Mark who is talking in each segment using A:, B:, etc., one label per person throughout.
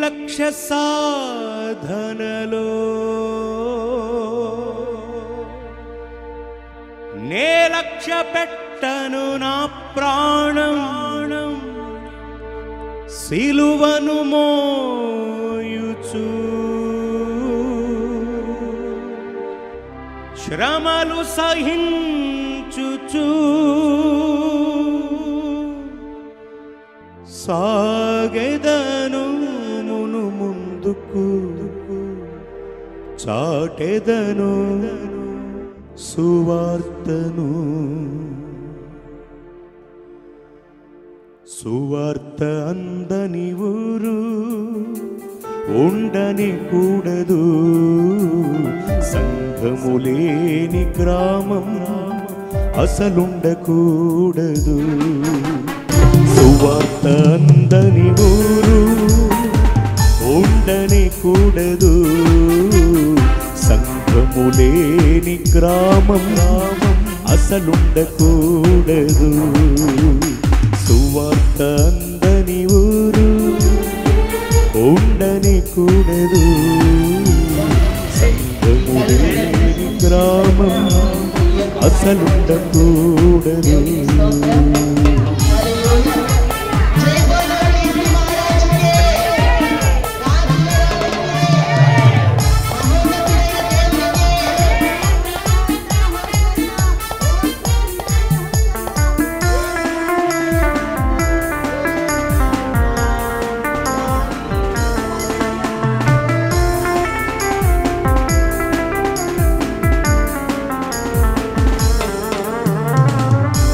A: లక్ష్య సాధనలో నే లక్ష్య పెట్టను నా ప్రాణం సిలువను మోయుచు శ్రమలు సహించుచు సాగెదను మును ముందుకు చాటెదను సువార్తను సువార్త అందని ఊరు ఉండని కూడదు సంఘము లేని గ్రామం అసలుండకూడదు సువార్త అందని ఊరు ఉండని కూడదు సంఘము లేని గ్రామం అసలుండకూడదు సువార్త అందని ఊరు ఉండని కూడదు సంఘము లేని గ్రామం అసలుండకూడదు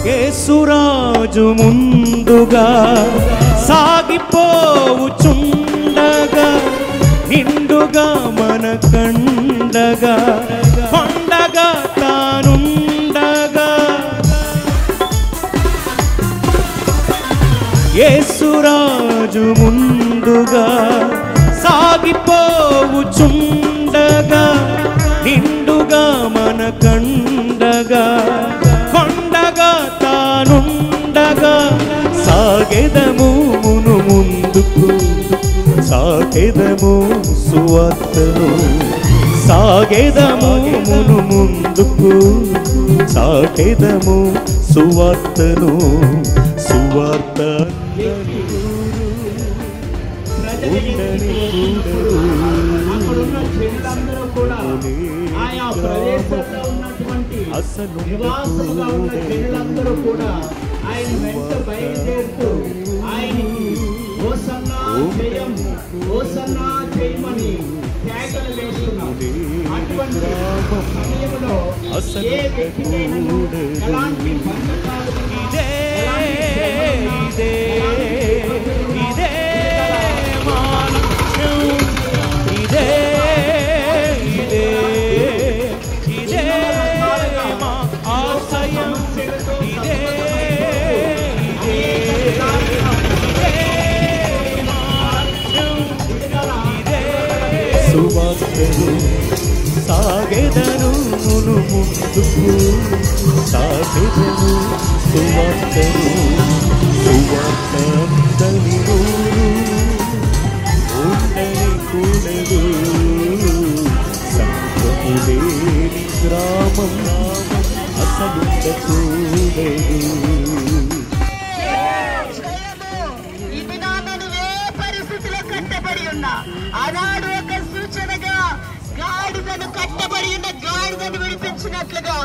A: యేసురాజు ముందుగా సాగిపోవుచుండగా నిండుగా మన కండగా కొండగా తానుండగా యేసురాజు ముందుగా సాగిపోవుచుండగా నిండుగా మన కండగా కొండగా తానుండగా సాగెదము మును ముందుకు సాగెదము సువార్తను సాగెదము మును ముందుకు సాగెదము సువార్తను సువార్త
B: ఆయా ప్రదేశంలో ఉన్నటువంటి నివాసులుగా ఉన్న జనులందరూ కూడా ఆయన వెంట బయలుదేరుతూ ఆయనకి హోసన్నా జయం హోసన్నా జయమని కేకలు వేస్తున్నారు. అటువంటి సమయంలో ఏ వ్యక్తికైనా ఎలాంటి బంధకాలు
A: సాగెదను మును ముందుకు సాగెదను సువార్తను సువార్త అందని ఊరు ఉండని కూడదు సంఘము లేని గ్రామం అసలుండకూడదు.
C: ఆనాడు ఒక సూచనగా గాడిదను కట్టబడి ఉన్న గాడిదను విడిపించినట్లుగా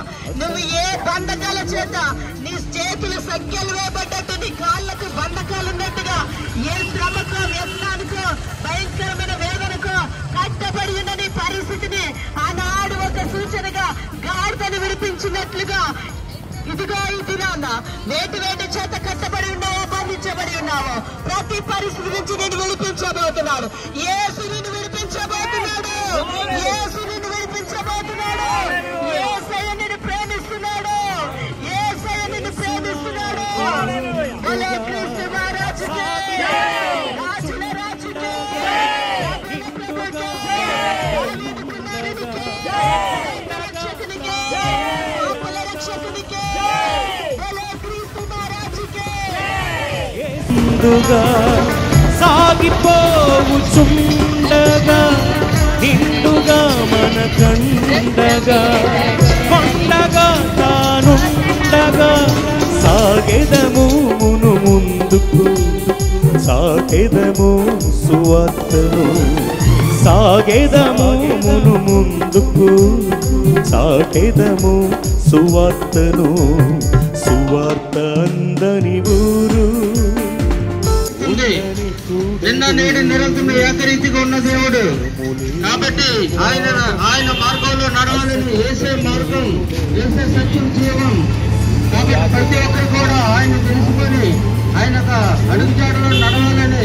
C: నువ్వు ఏ బంధకాల చేత నీ చేతుల సంఖ్యలు వేయబడ్డట్టు నీ కాళ్ళకు బంధకాలు ఉన్నట్టుగా ఏ శ్రమకో వ్యసనానికో భయంకరమైన వేదనకో కట్టబడి ఉన్న నీ పరిస్థితిని ఆనాడు ఒక సూచనగా గాడిదను విడిపించినట్లుగా ఇదిగో ఈ దినాన వేటి చేత కట్టబడి ఉన్నావో బంధించబడి ఉన్నావో ప్రతి పరిస్థితి నుంచి నేను విడిపించబోతున్నాను. యేసు నిన్ను విడిపించబోతున్నాడు. యేసు నిన్ను విడిపించబోతున్నాడు. యేసయ్య నిన్ను ప్రేమిస్తున్నాడు. యేసయ్య నిన్ను ప్రేమిస్తున్నాడు. భలే క్రీస్తు మహారాజుకి రాజుల రాజుకి రక్షకునికి రక్షకునికి భలే క్రీస్తు మహారాజుకి
A: ముందుగా సాగిపోవుచుండగా నిండుగా మన కండగా కొండగా తానుండగా సాగెదము మును ముందుకు సాగెదము సువార్తను సాగెదము మును ముందుకు సాగెదము సువార్తను సువార్త అందని ఊరు
D: నిన్న నేడు నిరంతరం ఏకరీతిగా ఉన్న దేవుడు కాబట్టి ఆయన మార్గంలో నడవాలని ఏసే మార్గం ఏసే సత్యం జీవం కాబట్టి ప్రతి ఒక్కరు కూడా ఆయన తెలుసుకొని ఆయన అడుగుజాడలో నడవాలని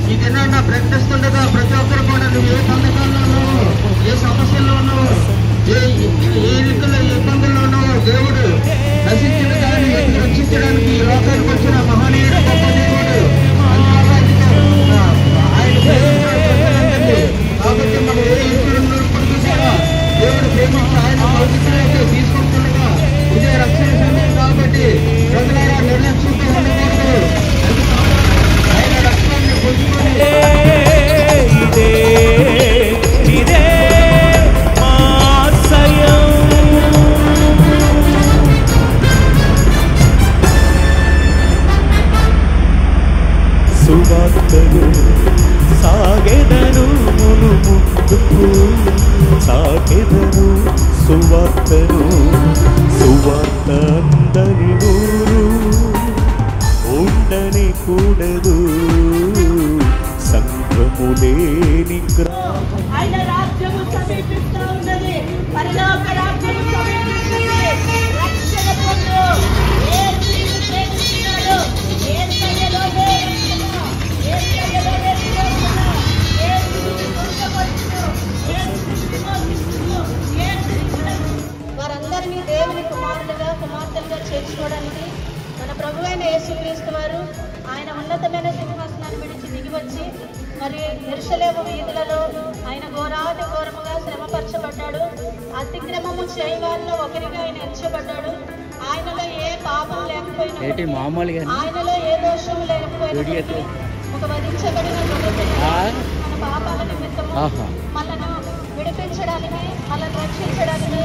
D: ఈ దినాన్న ప్రకటిస్తుండగా ప్రతి ఒక్కరు కూడా నువ్వు ఏ సందర్భంలో ఉన్నావో ఏ సమస్యల్లో ఉన్నావో ఏ రీతిలో ఇబ్బందుల్లో ఉన్నావో దేవుడు నశించిన దాన్ని రక్షించడానికి ఈ లోకానికి వచ్చిన మహనీయుడు గొప్ప దేవుడు కాబట్టి మనం ఏ ఈశ్వరుడు కూడా దేవుడు ప్రేమించి ఆయన భౌతికంగా తీసుకుంటుండగా ఇదే రక్షణ సమయం కాబట్టి ప్రజలారా నిర్లక్ష్యంతో ఉండకూడదు ఆయన రక్షణాన్ని పొందుకొని
A: ఇదే ఆశయం సువార్తను సాగెదను మును ముందుకు సాగెదను సువార్తను సువార్త అందని ఊరు ఉండని కూడదు సంఘము లేని
C: ఆయన రాజ్యము సమీపిస్తూ ఉన్నది పరలోక రాజ్యము సమీపిస్తుంది రక్షణ పొందు యేసుని ప్రేమిస్తున్నాడు యేసయ్యలోనే రక్షణ యేసయ్యలోనే విమోచన యేసుని పొందవచ్చు యేసుని విమోచిస్తూ వారందరినీ దేవుని కుమారులుగా కుమార్తెలుగా చేర్చుకోవడానికి మన ప్రభువైన యేసుక్రీస్తు వారు ఆయన ఉన్నతమైన సింహాసనాన్ని విడిచి దిగివచ్చి మరి యెరూషలేము వీధులలో ఆయన ఘోరాతి ఘోరముగా శ్రమపరచబడ్డాడు అతిక్రమము చేయవారిలో ఒకరిగా ఆయన ఎంచబడ్డాడు ఆయనలో ఏ పాపం లేకపోయినా ఆయనలో ఏ దోషము లేకపోయినా ఒక వధించబడిన మన పాపాల నిమిత్తము మనను విడిపించడానికి మనల్ని రక్షించడానికి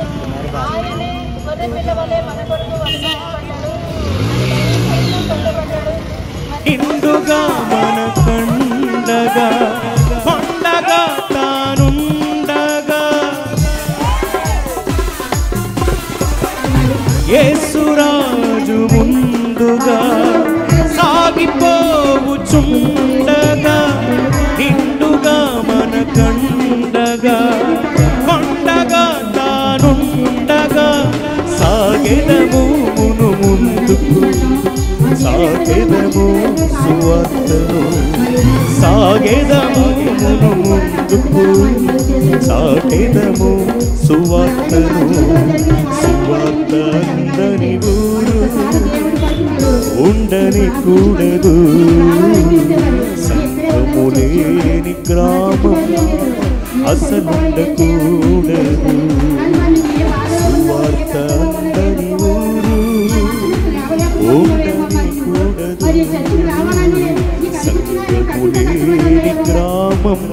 C: ఆయనే గొర్రె పిల్ల వలె మన కొరకు వధించబడ్డాడు పొందబడ్డాడు
A: ఇందుగా మన కండగా కొండగా తానుండగా యేసురాజు ముందుగా సాగిపోవుచుండగా నిండుగా మన కండగా కొండగా తానుండగా సాగెదము మును ముందుకు సాగెదము సువార్తను సాగెదము మును ముందుకు సాగెదము సువార్తను సువార్త అందని ఊరు ఉండని కూడదు సంఘము లేని గ్రామం అసలుండకూడదు సువార్త అందని ఊరు ఉండని కూడదు సంఘము లేని గ్రామం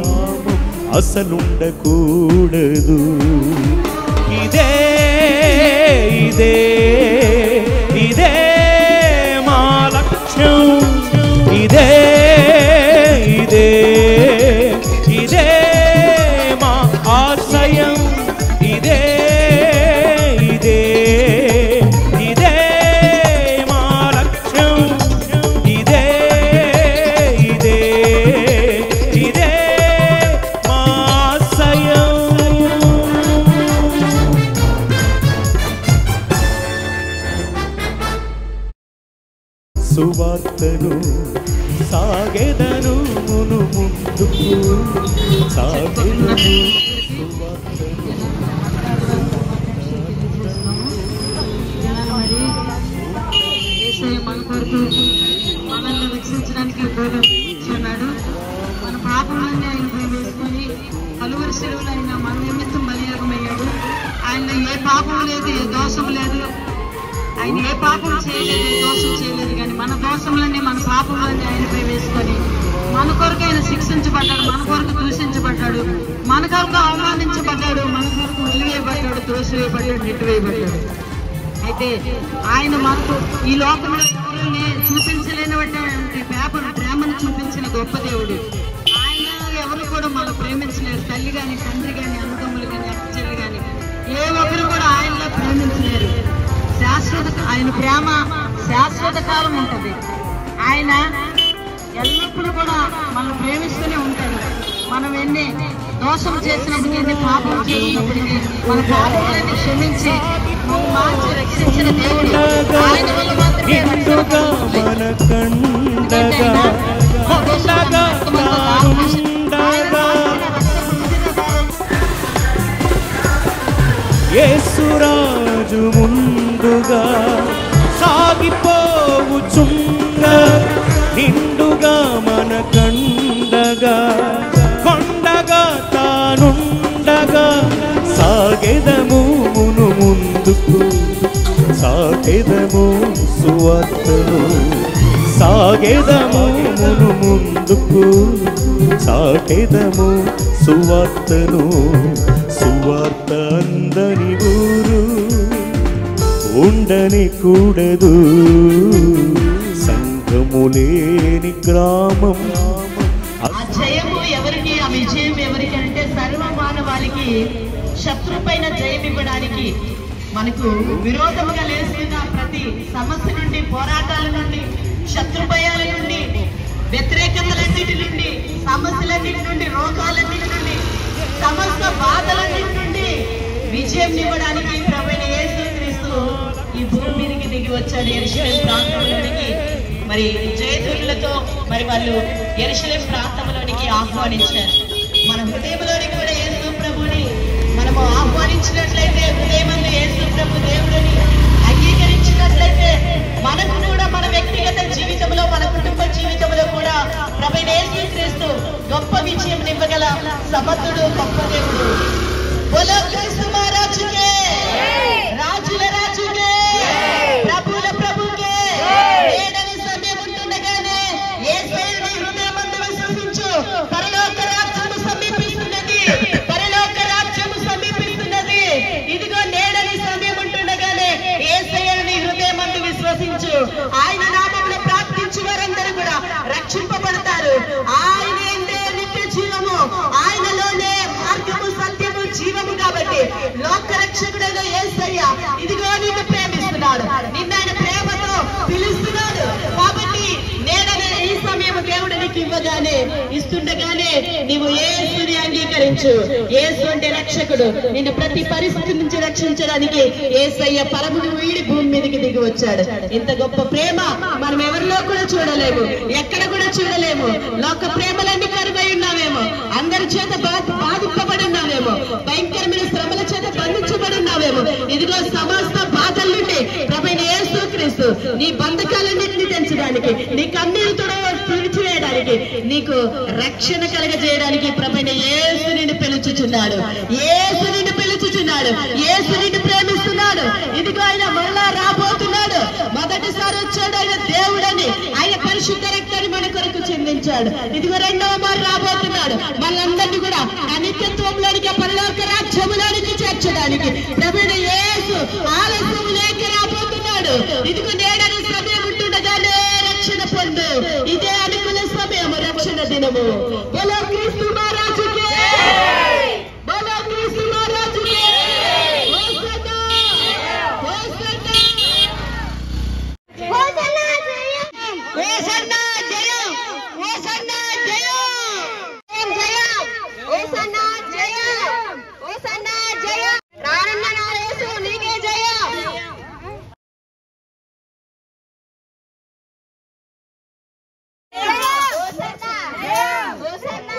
A: అసలుండకూడదు ఇదే ఇదే ఇదే మా లక్ష్యం ఇదే ఇదే ఇదే మా ఆశయం ఇదే ఇదే ఇదే మా లక్ష్యం ఇదే ఇదే ఇదే మా ఆశయం సువార్తను సాగెదను మును ముందుకు సాగెదను
D: మన కొరకు మనల్ని రక్షించడానికి బోధిస్తున్నాడు మన పాపములన్నీ ఆయన వేసుకొని పలువురు శిలువలు ఆయన మన నిమిత్తం బలియాగమయ్యాడు ఆయన ఏ పాపం లేదు ఏ దోషం లేదు ఆయన ఏ పాపం చేయలేదు దోషం చేయలేదు కానీ మన దోషములన్నీ మన పాపములన్నీ ఆయనపై వేసుకొని
E: మన కొరకు ఆయన శిక్షించబడ్డాడు, మన కొరకు దూషించబడ్డాడు, మన కొరకు అవమానించబడ్డాడు, మన కొరకు వెలివేయబడ్డాడు, త్రోసివేయబడ్డాడు, నెట్టివేయబడ్డాడు. అయితే ఆయన మనకు ఈ లోకంలో ఎవరిని చూపించలేనటువంటి ప్రేమను చూపించిన గొప్ప దేవుడు. ఆయన ఎవరు కూడా మనం ప్రేమించలేరు. తల్లి కానీ, తండ్రి కానీ, అన్నదమ్ములు కానీ, అక్కచెల్లి కానీ ఏ ఒక్కరు కూడా ఆయనలో ప్రేమించలేరు. ఆయన ప్రేమ శాశ్వత కాలం ఉంటుంది. ఆయన ఎల్లప్పుడూ కూడా మనం ప్రేమిస్తూనే ఉంటాడు. మనం ఎన్ని దోషం చేసినప్పటికీ, ఎన్ని పాపం చేసినప్పటికీ మన పాపాలను క్షమించి మార్చి రక్షించిన దేవుడు. ఆయన వల్ల మాత్రమే
A: యేసురాజు ముందుగా సాగిపోవుచున్న నిండుగా మన కండగా కొండగా తానుండగా సాగెదము మును ముందుకు, సాగెదము సువార్తను, సాగెదము మును ముందుకు, సాగెదము సువార్తను. సువార్త అందని ఊరు ఉండని కూడదు, సంఘము లేని గ్రామం.
E: ఆ జయము ఎవరికి, ఆ విజయం ఎవరికి అంటే సర్వ మానవాళికి శత్రు పైన జయం ఇవ్వడానికి, మనకు విరోధముగా లేస్తున్న ప్రతి సమస్య నుండి, పోరాటాల నుండి, శత్రు భయాల నుండి, వ్యతిరేకతలన్నిటి నుండి, సమస్యలన్నిటి నుండి, రోగాలన్నిటి నుండి, సమస్త బాధలన్నిటి నుండి విజయం ఇవ్వడానికి ప్రభువైన యేసుక్రీస్తు ఈ భూమి మీదకి దిగి వచ్చాడు. యెరూషలేము ప్రాంతంలోనికి మరి జయధ్వనులతో మరి వాళ్ళు యెరూషలేము ప్రాంతంలోనికి ఆహ్వానించారు. మన హృదయంలోనికి కూడా యేసు ప్రభుని మనము ఆహ్వానించినట్లయితే, హృదయమందు యేసు ప్రభు దేవుడిని అంగీకరించినట్లయితే, మనకు కూడా మన వ్యక్తిగత జీవితంలో, మన కుటుంబ జీవితంలో కూడా ప్రభువైన యేసుక్రీస్తు గొప్ప విజయం ఇవ్వగల సమర్థుడు, గొప్ప దేవుడు. బోలో క్రీస్తు మహారాజుకే, రాజుల రాజుకే, ప్రభుల ప్రభుకే. నేడని సమయం ఉంటుండగానే యేసుని హృదయమందు విశ్వసించు, పరలోక రాజ్యము సమీపిస్తున్నది, పరలోక రాజ్యము సమీపిస్తున్నది. ఇదిగో నేడని సమయం ఉంటుండగానే యేసయ్యని హృదయమందు విశ్వసించు. ఆయన నామములో ప్రార్థించు వారందరూ కూడా రక్షింపబడతారు. ఆయన ఎందే నిత్య జీవము, ఆయనలోనే మార్గము, సత్యము, జీవము. కాబట్టి లోక రక్షకుడైన యేసయ్య ఇదిగో నిన్ను ప్రేమిస్తున్నాడు, నిన్ను ఆయన ప్రేమతో పిలుస్తున్నాడు. కాబట్టి నేడనే ఈ సమయం దేవుడు నీకు ఇవ్వగానే, ఇస్తుండగానే నీవు యేసుని అంగీకరించు. యేసు అంటే రక్షకుడు. నిన్ను ప్రతి పరిస్థితి నుంచి రక్షించడానికి యేసయ్య పరమును వీడి భూమి మీదకి దిగి వచ్చాడు. ఇంత గొప్ప ప్రేమ మనం ఎవరిలో కూడా చూడలేము, ఎక్కడ కూడా చూడలేము. లోక ప్రేమలన్నీ కరువై ఉన్నామేమో, అందరి చేత బాధింపబడి ఉన్నామేమో, భయంకరమైన శ్రమల చేత బంధించబడి ఉన్నామేమో. ఇదిగో సమస్త బాధల నుండి ప్రభువైన యేసుక్రీస్తు నీ బంధకాలన్నింటినీ తెంచడానికి, నీ కన్నీరు తుడిచివేయడానికి, నీకు రక్షణ కలగజేయడానికి ప్రభువైన యేసు నిన్ను పిలుచుచున్నాడు. యేసు నిన్ను పిలుచుచున్నాడు. యేసు నిన్ను ప్రేమిస్తున్నాడు. ఇదిగో ఆయన మరలా రాబోతున్నాడు. మొదటిసారి వచ్చాడు ఆయన దేవుడని, ఆయన పరిశుద్ధ రక్తాన్ని మన కొరకు చెందించాడు. ఇదిగో రెండవ మారు రాబోతున్నాడు. మనందరినీ కూడా అనిత్యత్వంలోనికి, పరలోక రాజ్యములోనికి చేర్చడానికి ప్రభువైన యేసు ఆలస్యం లేక రాబోతున్నాడు. ఇదిగో నేడని సమయం ఉంటుండగానే రక్షణ పొందు. ఇదే అనుకున్న సమయం, రక్షణ దినము. బోలో క్రీస్తు మహారాజుకే, బోలో క్రీస్తు మహారాజుకే. హోసన్నా, హోసన్నా, హోసన్నా జయం, హోసన్నా జయం, హోసన్నా జయం, జయం, హోసన్నా జయం, హోసన్నా జయం. రానున్న నా యేసు నీకే జయం. హోసన్నా, హోసన్నా,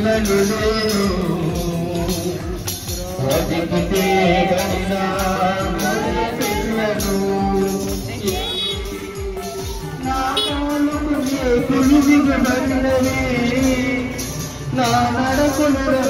D: పిల్లలు లేరు బతికితే గనినా పిల్లలు నా కాలుకు దిగబడినవి నా నడకులు